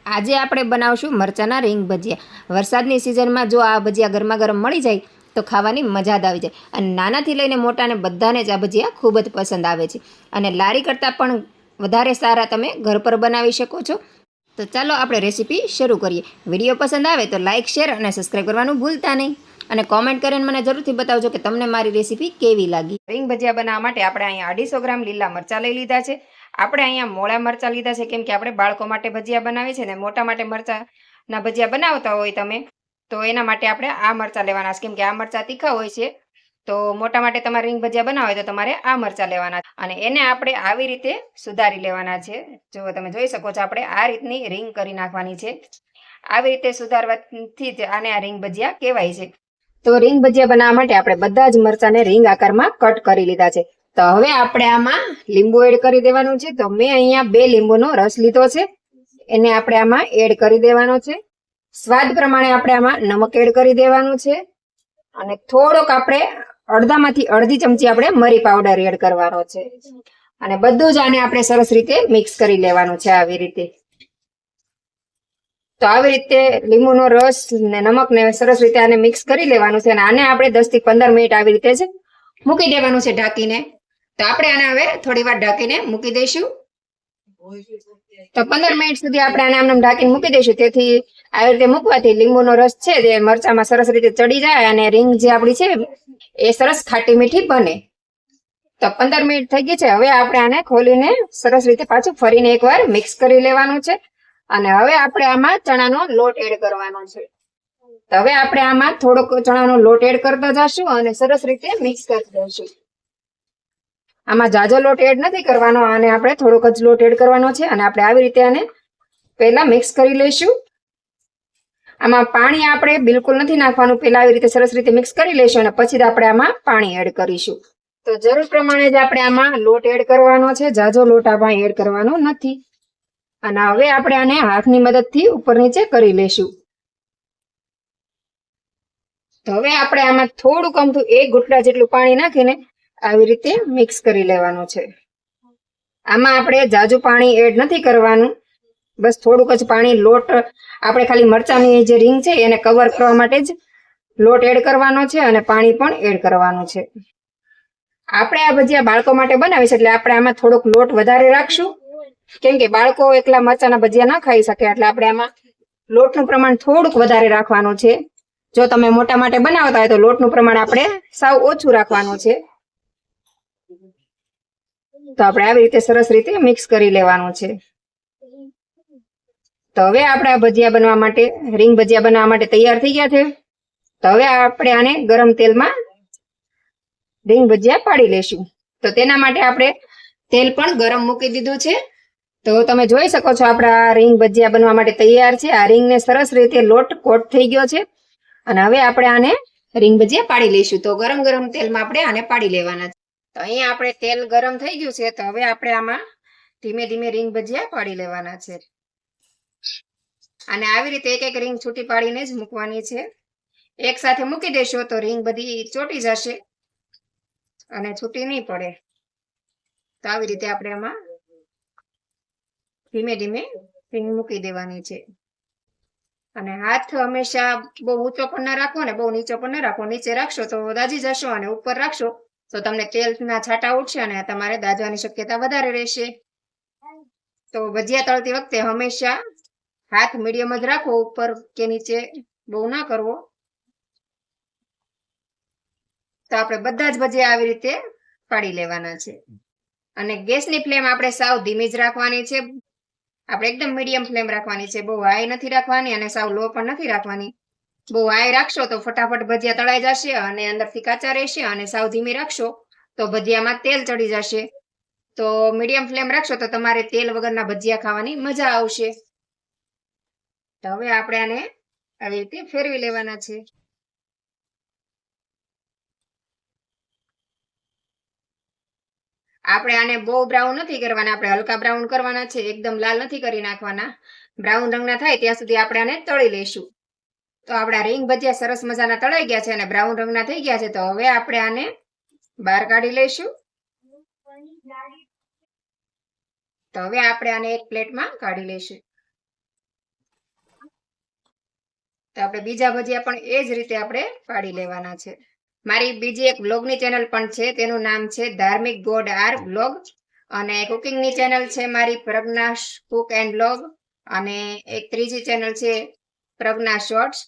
આજે આપણે બનાવશું મરચાંના રીંગ ભજીયા। વરસાદની સિઝનમાં જો આ ભજીયા ગરમા ગરમ મળી જાય તો ખાવાની મજા જ આવી જાય। અને નાનાથી લઈને મોટાને બધાને જ આ ભજીયા ખૂબ જ પસંદ આવે છે અને લારી કરતાં પણ વધારે સારા તમે ઘર પર બનાવી શકો છો। તો ચાલો આપણે રેસીપી શરૂ કરીએ। વિડીયો પસંદ આવે તો લાઇક, શેર અને સબસ્ક્રાઈબ કરવાનું ભૂલતા નહીં અને કોમેન્ટ કરીને મને જરૂરથી બતાવજો કે તમને મારી રેસીપી કેવી લાગી। રીંગ ભજીયા બનાવવા માટે આપણે અહીંયા 250 ગ્રામ લીલા મરચાં લઈ લીધા છે। આપણે અહીંયા મોળા મરચાં લીધા છે કેમ કે આપણે બાળકો માટે ભજીયા બનાવીએ છીએ ને મોટા માટે મરચાંના ભજીયા બનાવતા હોય તમે તો એના માટે આપણે આ મરચાં લેવાના છે કેમ કે આ મરચાં તીખા હોય છે। તો મોટા માટે તમારે રીંગ ભજીયા બનાવે તો તમારે આ મરચાં લેવાના અને એને આપણે આવી રીતે સુધારી લેવાના છે। જો તમે જોઈ શકો છો આપણે આ રીતની રીંગ કરી નાખવાની છે। આવી રીતે સુધારવાથી જ આને આ રીંગ ભજીયા કહેવાય છે। તો રીંગ ભજીયા બનાવવા માટે આપણે બધા જ મરચાંને રીંગ આકારમાં કટ કરી લીધા છે। તો હવે આપણે આમાં લીંબુ એડ કરી દેવાનું છે। તો મેં અહીંયા 2 લીંબુનો રસ લીધો છે, એને આપણે આમાં એડ કરી દેવાનો છે। સ્વાદ પ્રમાણે આપણે આમાં નમક એડ કરી દેવાનું છે અને થોડોક આપણે અડધામાંથી અડધી ચમચી આપણે મરી પાવડર એડ કરવાનો છે અને બધું જ આને આપણે સરસ રીતે મિક્સ કરી લેવાનું છે આવી રીતે। તો આવી રીતે લીંબુનો રસ ને નમક ને સરસ રીતે આને મિક્સ કરી લેવાનું છે અને આને આપણે 10 થી 15 મિનિટ આવી રીતે જ મૂકી દેવાનું છે ઢાંકીને। તો આપણે આને હવે થોડી વાર ઢાંકીને મૂકી દઈશું। તો 15 મિનિટ સુધી આપણે આને આમ ઢાંકીને મૂકી દઈશું, તેથી આવી રીતે મૂકવાથી લીંબુનો રસ છે જે મરચામાં સરસ રીતે ચડી જાય અને રીંગ જે આપણી છે એ સરસ ખાટી મીઠી બને। તો 15 મિનિટ થઈ ગઈ છે। હવે આપણે આને ખોલીને સરસ રીતે પાછું ફરીને એકવાર મિક્સ કરી લેવાનું છે અને હવે આપણે આમાં ચણાનો લોટ એડ કરવાનો છે। તો હવે આપણે આમાં થોડોક ચણાનો લોટ એડ કરતા જશું અને સરસ રીતે મિક્સ કરી દઈશું। આમાં જાજો લોટ એડ નથી કરવાનો, આને આપણે થોડોક જ લોટ એડ કરવાનો છે અને આપણે આવી રીતે આને પહેલા મિક્સ કરી લઈશું। આમાં પાણી આપણે બિલકુલ નથી નાખવાનું, પહેલા આવી રીતે સરસ રીતે મિક્સ કરી લઈશું અને પછી જ આપણે આમાં પાણી એડ કરીશું। તો જરૂર પ્રમાણે જ આપણે આમાં લોટ એડ કરવાનો છે, જાજો લોટ આમાં એડ કરવાનો નથી અને હવે આપણે આને હાથની મદદથી ઉપર નીચે કરી લઈશું। તો હવે આપણે આમાં થોડુંક અમથું 1 ઘૂંટડા જેટલું પાણી નાખીને આવી રીતે મિક્સ કરી લેવાનું છે। આમાં આપણે જાજુ પાણી એડ નથી કરવાનું, બસ થોડુંક જ પાણી, લોટ આપણે ખાલી મરચાંની જે રીંગ છે એને કવર કરવા માટે જ લોટ એડ કરવાનો છે અને પાણી પણ એડ કરવાનું છે। આપણે આ ભજીયા બાળકો માટે બનાવીશ એટલે આપણે આમાં થોડોક લોટ વધારે રાખશું કેમ કે બાળકો એકલા મરચાંના ભજીયા ના ખાઈ શકે, એટલે આપણે આમાં લોટનું પ્રમાણ થોડુંક વધારે રાખવાનું છે। જો તમે મોટા માટે બનાવતા હોય તો લોટનું પ્રમાણ આપણે સાવ ઓછું રાખવાનું છે। તો આપણે આવી રીતે સરસ રીતે મિક્સ કરી લેવાનું છે। તો હવે આપણે આ ભજીયા બનવા માટે, રીંગ ભજીયા બનાવવા માટે તૈયાર થઈ ગયા છે। તો હવે આપણે આને ગરમ તેલમાં રીંગ ભજીયા પાડી લેશું। તો તેના માટે આપણે તેલ પણ ગરમ મૂકી દીધું છે। તો તમે જોઈ શકો છો આપણા રીંગ ભજીયા બનવા માટે તૈયાર છે। આ રીંગને સરસ રીતે લોટ કોટ થઈ ગયો છે અને હવે આપણે આને રીંગ ભજીયા પાડી લઈશું। તો ગરમ ગરમ તેલમાં આપણે આને પાડી લેવાના છે। તો અહીંયા આપણે તેલ ગરમ થઈ ગયું છે, તો હવે આપણે આમાં ધીમે ધીમે રીંગ ભજીયા પાડી લેવાના છે અને આવી રીતે એક એક રીંગ છૂટી પાડીને જ મૂકવાની છે। એક સાથે મૂકી દેશો તો રીંગ બધી ચોટી જશે અને છૂટી નહીં પડે। તો આવી રીતે આપણે આમાં ધીમે ધીમે રીંગ મૂકી દેવાની છે અને હાથ હંમેશા બહુ ઊંચો પણ ના રાખવો ને બહુ નીચો પણ ના રાખવો। નીચે રાખશો તો દાજી જશો અને ઉપર રાખશો તો તમને તેલના છાંટા ઉડશે અને તમારે દાજવાની શક્યતા વધારે રહેશે। તો ભજીયા તળતી વખતે હંમેશા હાથ મીડિયમ જ રાખવો, ઉપર કે નીચે બહુ ના કરવો। તો આપણે બધા જ ભજીયા આવી રીતે પાડી લેવાના છે અને ગેસની ફ્લેમ આપણે સાવ ધીમી જ રાખવાની છે। આપણે એકદમ મીડિયમ ફ્લેમ રાખવાની છે, બહુ હાઈ નથી રાખવાની અને સાવ લો પણ નથી રાખવાની। બહુ હાઈ રાખશો તો ફટાફટ ભજીયા તળાઈ જશે અને અંદરથી કાચા રહેશે અને સાવ ધીમી રાખશો તો ભજીયામાં તેલ ચડી જશે। તો મીડિયમ ફ્લેમ રાખશો તો તમારે તેલ વગરના ભજીયા ખાવાની મજા આવશે। તો હવે આપણે આને આવી રીતે ફેરવી લેવાના છે। આપણે આને બહુ બ્રાઉન નથી કરવાના, આપણે હલકા બ્રાઉન કરવાના છે, એકદમ લાલ નથી કરી નાખવાના। બ્રાઉન રંગના થાય ત્યાં સુધી આપણે આને તળી લઈશું। તો આપણા રીંગ ભજીયા સરસ મજાના તળાઈ ગયા છે અને બ્રાઉન રંગના થઈ ગયા છે। તો હવે આપણે આને બહાર કાઢી લઈશું। તો હવે આપણે આને એક પ્લેટમાં કાઢી લઈશું। તો આપણે બીજા ભજીયા પણ એ જ રીતે આપણે પાડી લેવાના છે. મારી બીજી એક બ્લોગની ચેનલ પણ છે, તેનું નામ છે ધાર્મિક ગોડ આર બ્લોગ, અને કુકિંગની ચેનલ છે મારી પ્રજ્ઞા કુક એન્ડ બ્લોગ, અને એક ત્રીજી ચેનલ છે પ્રજ્ઞા શોર્ટ્સ.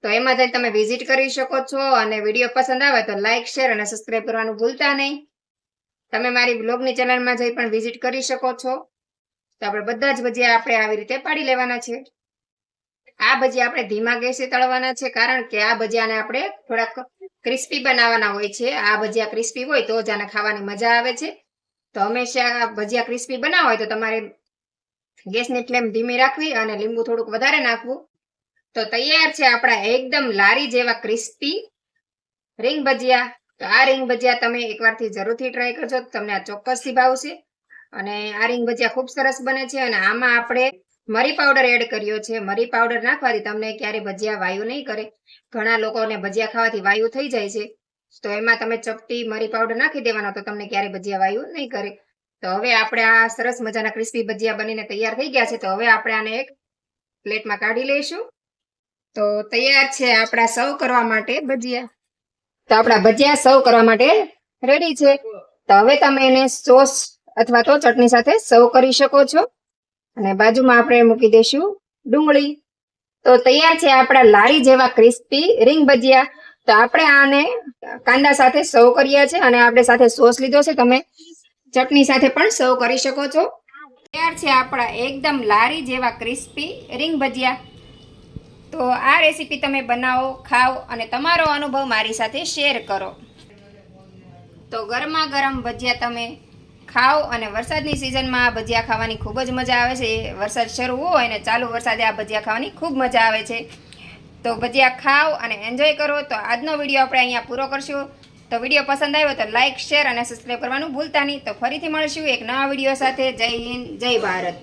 તો એમાં જઈને તમે વિઝિટ કરી શકો છો, અને વિડીયો પસંદ આવે તો લાઇક, શેર અને સબસ્ક્રાઇબ કરવાનું ભૂલતા નહીં. તમે મારી બ્લોગની ચેનલમાં જઈ પણ વિઝિટ કરી શકો છો. તો આપણે બધા જ ભજીયા આપણે આવી રીતે પાડી લેવાના છે. આ ભજીયા આપણે ધીમા ગેસે તળવાના છે, કારણ કે આ ભજીયાને આપણે થોડાક ક્રિસ્પી બનાવવાના હોય છે. આ ભજીયા ક્રિસ્પી હોય તો જ આને ખાવાની મજા આવે છે. તો હંમેશા ભજીયા ક્રિસ્પી બનાવવા હોય તો તમારે ગેસની ફ્લેમ ધીમી રાખવી અને લીંબુ થોડુંક વધારે નાખવું. તો તૈયાર છે આપણા એકદમ લારી જેવા ક્રિસ્પી રીંગ ભજીયા. તો આ રીંગ ભજીયા તમે એકવારથી જરૂરથી ટ્રાય કરજો, તમને આ ચોક્કસથી ભાવશે. અને આ રીંગ ભજીયા ખૂબ સરસ બને છે. અને આમાં આપણે મરી પાવડર એડ કર્યો છે. મરી પાવડર નાખવાથી તમને ક્યારે ભજીયા વાયુ નહીં કરે. ઘણા લોકોને ભજીયા ખાવાથી વાયુ થઈ જાય છે, તો એમાં તમે ચપટી મરી પાવડર નાખી દેવાનો, તો તમને ક્યારે ભજીયા વાયુ નહીં કરે. તો હવે આપણે આ સરસ મજાના ક્રિસ્પી ભજીયા બનીને તૈયાર થઈ ગયા છે. તો હવે આપણે આને એક પ્લેટમાં કાઢી લઈશું. તો તૈયાર છે આપણા સર્વ કરવા માટે ભજીયા. તો આપણા ભજીયા સર્વ કરવા માટે રેડી છે. તો હવે તમે એને સોસ અથવા તો ચટણી સાથે સર્વ કરી શકો છો. અને બાજુમાં આપણે મૂકી દઈશું ડુંગળી. તો તૈયાર છે આપણા લારી જેવા ક્રિસ્પી રીંગ ભજીયા. તો આપણે આને કાંદા સાથે સર્વ કર્યા છે, અને આપણે સાથે સોસ લીધો છે. તમે ચટણી સાથે પણ સર્વ કરી શકો છો. તૈયાર છે આપણા એકદમ લારી જેવા ક્રિસ્પી રીંગ ભજીયા. તો આ રેસીપી તમે બનાવો, ખાઓ અને તમારો અનુભવ મારી સાથે શેર કરો. તો ગરમા ગરમ ભજીયા તમે ખાઓ, અને વરસાદની સિઝનમાં આ ભજીયા ખાવાની ખૂબ જ મજા આવે છે. વરસાદ શરૂ હોય ને ચાલુ વરસાદે આ ભજીયા ખાવાની ખૂબ મજા આવે છે. તો ભજીયા ખાઓ અને એન્જોય કરો. તો આજનો વિડીયો આપણે અહીંયા પૂરો કરશું. તો વિડીયો પસંદ આવ્યો તો લાઇક, શેર અને સબસ્ક્રાઈબ કરવાનું ભૂલતા નહીં. તો ફરીથી મળીશું એક નવા વિડીયો સાથે. જય હિન્દ, જય ભારત.